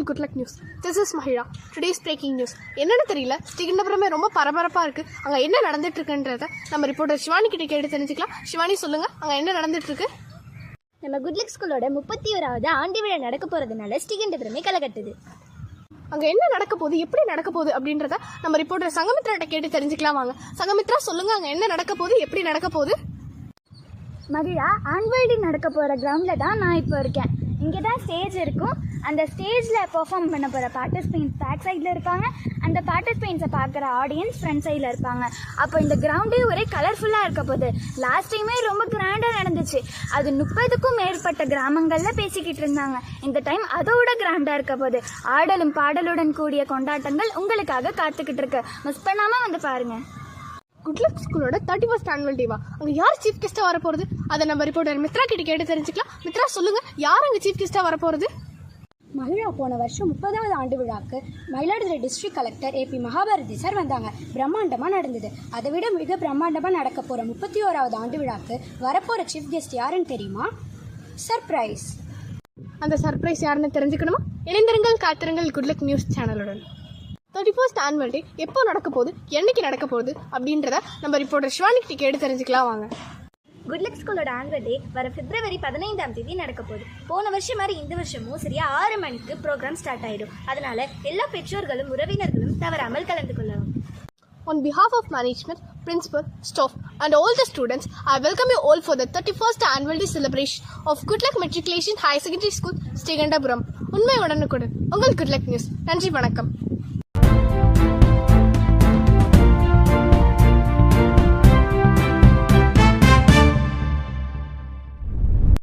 Good Luck News. This is Mahira. Today's breaking news. என்னன்னு தெரியல, ஸ்ரீகண்டபுரமே ரொம்ப பரபரப்பா இருக்கு. அங்க என்ன நடந்துட்டு இருக்குன்றத நம்ம ரிப்போர்ட்டர் சிவானி கிட்ட கேட்டு தெரிஞ்சுக்கலாம். சிவானி சொல்லுங்க, அங்க என்ன நடந்துட்டு இருக்கு? நம்ம குட்லக் ஸ்கூலோட 31வது ஆண்டு விழா நடக்க போறதுனால ஸ்ரீகண்டபுரமே கலகட்டுது. அங்க என்ன நடக்க போகுது, எப்படி நடக்க போகுது அப்படின்றத நம்ம ரிப்போர்ட்டர் சங்கமித்ராட்ட கேட்டு தெரிஞ்சுக்கலாம். வாங்க சங்கமித்ரா, சொல்லுங்க அங்க என்ன நடக்க போகுது, எப்படி நடக்க போகுது? மகிழா, ஆனுவல் டே நடக்க போகிற கிரவுண்டில் தான் நான் இப்போ இருக்கேன். இங்கே தான் ஸ்டேஜ் இருக்கும். அந்த ஸ்டேஜில் பெர்ஃபார்ம் பண்ண போகிற பார்ட்டிசிபென்ட்ஸ் பேக் சைடில் இருப்பாங்க. அந்த பார்ட்டிசிபென்ட்ஸை பார்க்குற ஆடியன்ஸ் ஃப்ரண்ட் சைடில் இருப்பாங்க. அப்போ இந்த கிரவுண்டே ஒரே கலர்ஃபுல்லாக இருக்க போகுது. லாஸ்ட் டைமே ரொம்ப கிராண்டாக நடந்துச்சு. அது 30க்கும் மேற்பட்ட கிராமங்களில் பேசிக்கிட்டு இருந்தாங்க. இந்த டைம் அதோட கிராண்டாக இருக்க போகுது. ஆடலும் பாடலுடன் கூடிய கொண்டாட்டங்கள் உங்களுக்காக காத்துக்கிட்டு இருக்கு. மிஸ் பண்ணாமல் வந்து பாருங்கள். குட்லக் ஸ்கூலோட 31st ஆனுவல் டேவா? அங்க யார் சீஃப் கெஸ்டா வர போறது? அதை நம்ம ரிப்போர்ட்டர் மித்ரா கிட்ட கேட்டு தெரிஞ்சுக்கலாம். மித்ரா சொல்லுங்க, யார் அங்க சீஃப் கெஸ்டா வர போறது? மகிழா, போன வருஷம் 30வது ஆண்டு விழாக்கு Mayiladuthurai district collector A B Mahabharathi sir வந்தாங்க. பிரம்மாண்டமாக நடந்தது. அதை விட மிக பிரம்மாண்டமாக நடக்க போகிற 31வது ஆண்டு விழாக்கு வரப்போகிற சீஃப் கெஸ்ட் யாருன்னு தெரியுமா? சர்ப்ரைஸ். அந்த சர்ப்ரைஸ் யாருன்னு தெரிஞ்சுக்கணுமா? இணைந்திருங்கள், காத்திருங்கள் குட்லக் நியூஸ் சேனலுடன். 31st ஆனுவல் டே எப்போ நடக்க போகுது, என்னைக்கு நடக்க போகுது அப்படின்றத நம்ம ரிப்போர்ட்டர் சிவானி கிட்ட கேட்டு தெரிஞ்சுக்கலாம். வாங்க. குட்லக் ஸ்கூலோட ஆனுவல் டே வர பிப்ரவரி 15ஆம் தேதி நடக்க போகுது. போன வருஷம் மாதிரி இந்த வருஷமும் சரியா 6 மணிக்கு ப்ரோக்ராம் ஸ்டார்ட் ஆயிடும். அதனால எல்லா பெற்றோர்களும் உறவினர்களும் தவறாமல் கலந்து கொள்ளவும். On behalf of management, principal, staff and all the students, I welcome you all for the 31st annual day celebration of Good Luck Matriculation High Secondary School, Srigandapuram. உண்மை உடனுக்குடன் உங்கள் Good Luck News. நன்றி, வணக்கம்.